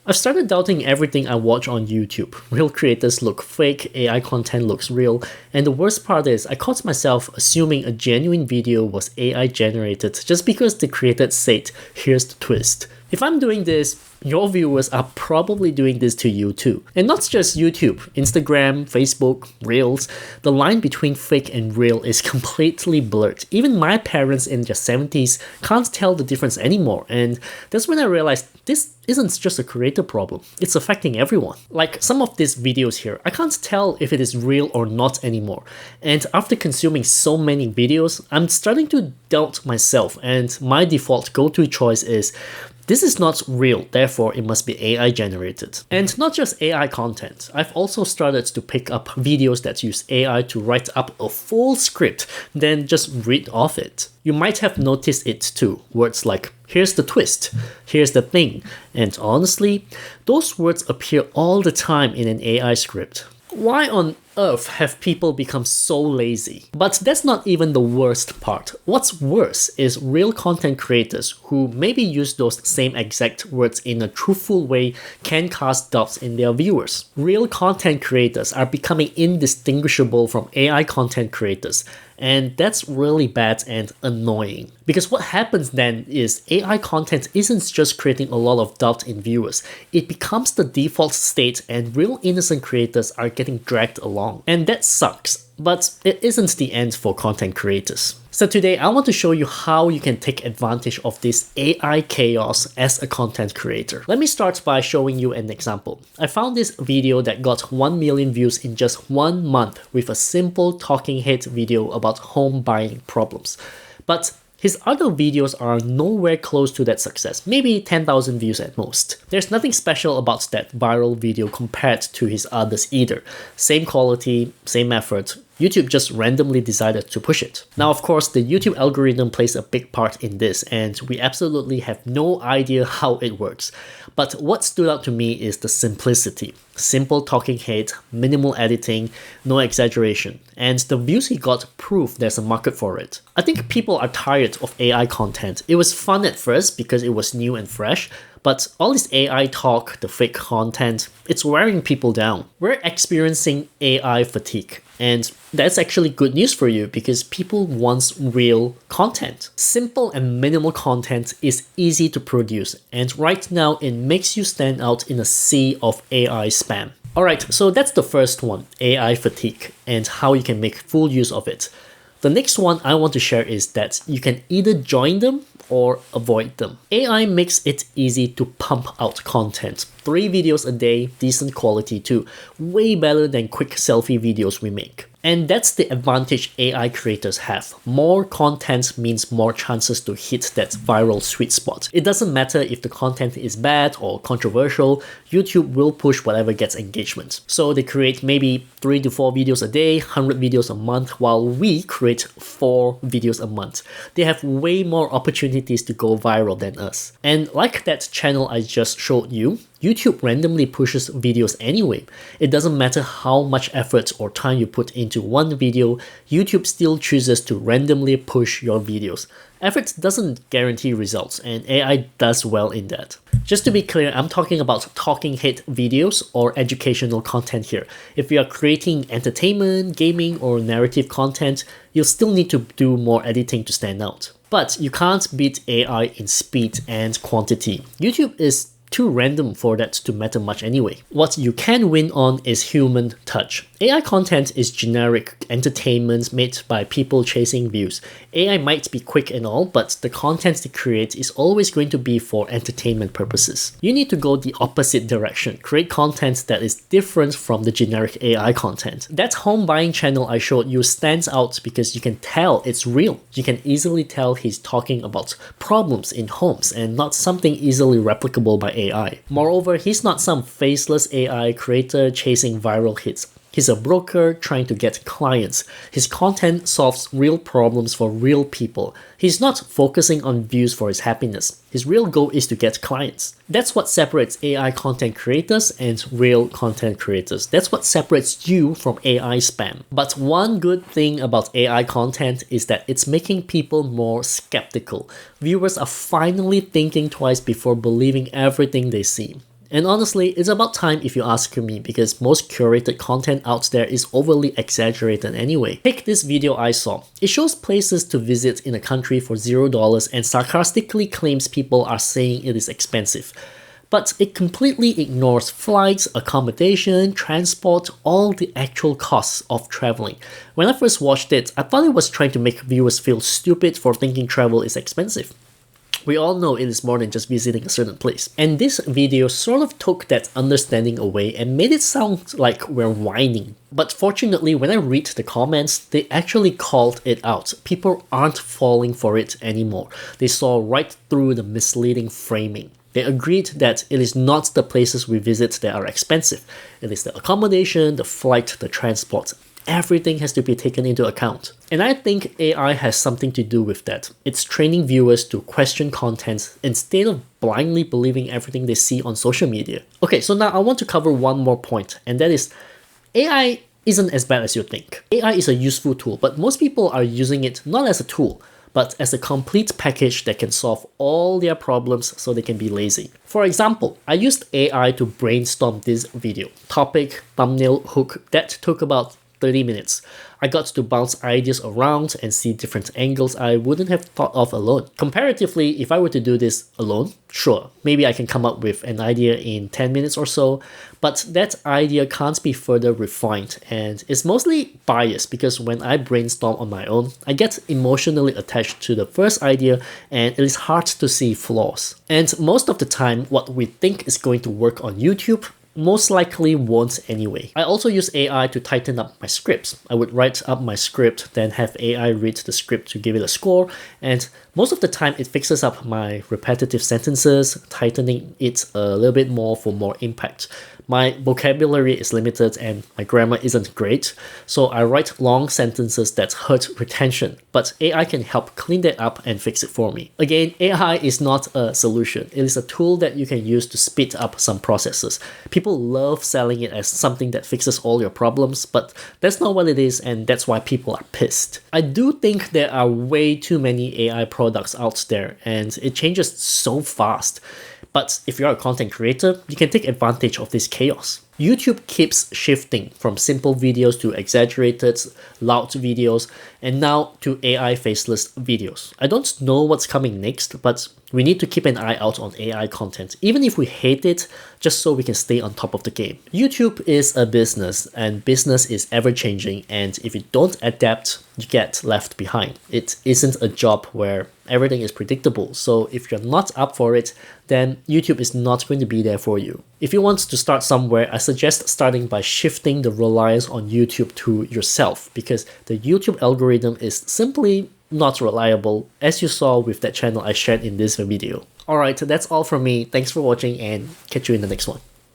I've started doubting everything I watch on YouTube. Real creators look fake, AI content looks real, and the worst part is I caught myself assuming a genuine video was AI generated just because the creator said, "Here's the twist." If I'm doing this, your viewers are probably doing this to you too. And not just YouTube, Instagram, Facebook, Reels, the line between fake and real is completely blurred. Even my parents in their 70s can't tell the difference anymore, and that's when I realized this isn't just a creator problem, it's affecting everyone. Like some of these videos here, I can't tell if it is real or not anymore. And after consuming so many videos, I'm starting to doubt myself, and my default go-to choice is this is not real, therefore it must be AI generated. And not just AI content, I've also started to pick up videos that use AI to write up a full script, then just read off it. You might have noticed it too, words like, "Here's the twist," "Here's the thing," and honestly, those words appear all the time in an AI script. Why on earth have people become so lazy? But that's not even the worst part. What's worse is real content creators who maybe use those same exact words in a truthful way can cast doubts in their viewers. Real content creators are becoming indistinguishable from AI content creators, and that's really bad and annoying. Because what happens then is AI content isn't just creating a lot of doubt in viewers, it becomes the default state and real innocent creators are getting dragged along. And that sucks, but it isn't the end for content creators. So today I want to show you how you can take advantage of this AI chaos as a content creator. Let me start by showing you an example. I found this video that got 1 million views in just 1 month with a simple talking head video about home buying problems. But his other videos are nowhere close to that success, maybe 10,000 views at most. There's nothing special about that viral video compared to his others either. Same quality, same effort. YouTube just randomly decided to push it. Now, of course, the YouTube algorithm plays a big part in this, and we absolutely have no idea how it works. But what stood out to me is the simplicity. Simple talking head, minimal editing, no exaggeration. And the views he got prove there's a market for it. I think people are tired of AI content. It was fun at first because it was new and fresh, but all this AI talk, the fake content, it's wearing people down. We're experiencing AI fatigue. And that's actually good news for you because people want real content. Simple and minimal content is easy to produce, and right now it makes you stand out in a sea of AI spam. Alright, so that's the first one, AI fatigue, and how you can make full use of it. The next one I want to share is that you can either join them or avoid them. AI makes it easy to pump out content. 3 videos a day, decent quality too. Way better than quick selfie videos we make. And that's the advantage AI creators have. More content means more chances to hit that viral sweet spot. It doesn't matter if the content is bad or controversial, YouTube will push whatever gets engagement. So they create maybe 3 to 4 videos a day, 100 videos a month, while we create 4 videos a month. They have way more opportunities to go viral than us. And like that channel I just showed you, YouTube randomly pushes videos anyway. It doesn't matter how much effort or time you put into one video, YouTube still chooses to randomly push your videos. Effort doesn't guarantee results, and AI does well in that. Just to be clear, I'm talking about talking head videos or educational content here. If you are creating entertainment, gaming, or narrative content, you'll still need to do more editing to stand out. But you can't beat AI in speed and quantity. YouTube is too random for that to matter much anyway. What you can win on is human touch. AI content is generic entertainment made by people chasing views. AI might be quick and all, but the content they create is always going to be for entertainment purposes. You need to go the opposite direction. Create content that is different from the generic AI content. That home buying channel I showed you stands out because you can tell it's real. You can easily tell he's talking about problems in homes and not something easily replicable by AI. Moreover, he's not some faceless AI creator chasing viral hits. He's a broker trying to get clients. His content solves real problems for real people. He's not focusing on views for his happiness. His real goal is to get clients. That's what separates AI content creators and real content creators. That's what separates you from AI spam. But one good thing about AI content is that it's making people more skeptical. Viewers are finally thinking twice before believing everything they see. And honestly, it's about time if you ask me, because most curated content out there is overly exaggerated anyway. Take this video I saw. It shows places to visit in a country for $0 and sarcastically claims people are saying it is expensive. But it completely ignores flights, accommodation, transport, all the actual costs of traveling. When I first watched it, I thought it was trying to make viewers feel stupid for thinking travel is expensive. We all know it is more than just visiting a certain place. And this video sort of took that understanding away and made it sound like we're whining. But fortunately, when I read the comments, they actually called it out. People aren't falling for it anymore. They saw right through the misleading framing. They agreed that it is not the places we visit that are expensive. It is the accommodation, the flight, the transport. Everything has to be taken into account. And I think AI has something to do with that. It's training viewers to question content instead of blindly believing everything they see on social media. Okay, so now I want to cover one more point, and that is AI isn't as bad as you think. AI is a useful tool, but most people are using it not as a tool, but as a complete package that can solve all their problems so they can be lazy. For example, I used AI to brainstorm this video. Topic, thumbnail, hook, that took about 30 minutes. I got to bounce ideas around and see different angles I wouldn't have thought of alone. Comparatively, if I were to do this alone, sure, maybe I can come up with an idea in 10 minutes or so, but that idea can't be further refined, and it's mostly biased because when I brainstorm on my own, I get emotionally attached to the first idea and it is hard to see flaws. And most of the time, what we think is going to work on YouTube most likely won't anyway. I also use AI to tighten up my scripts. I would write up my script, then have AI read the script to give it a score, and most of the time it fixes up my repetitive sentences, tightening it a little bit more for more impact. My vocabulary is limited and my grammar isn't great, so I write long sentences that hurt retention, but AI can help clean that up and fix it for me. Again, AI is not a solution. It is a tool that you can use to speed up some processes. People love selling it as something that fixes all your problems, but that's not what it is, and that's why people are pissed. I do think there are way too many AI products out there, and it changes so fast. But if you're a content creator, you can take advantage of this chaos. YouTube keeps shifting from simple videos to exaggerated, loud videos, and now to AI faceless videos. I don't know what's coming next, but we need to keep an eye out on AI content, even if we hate it, just so we can stay on top of the game. YouTube is a business, and business is ever-changing, and if you don't adapt, you get left behind. It isn't a job where everything is predictable, so if you're not up for it, then YouTube is not going to be there for you. If you want to start somewhere, I suggest starting by shifting the reliance on YouTube to yourself, because the YouTube algorithm is simply not reliable, as you saw with that channel I shared in this video. Alright, that's all from me. Thanks for watching and catch you in the next one.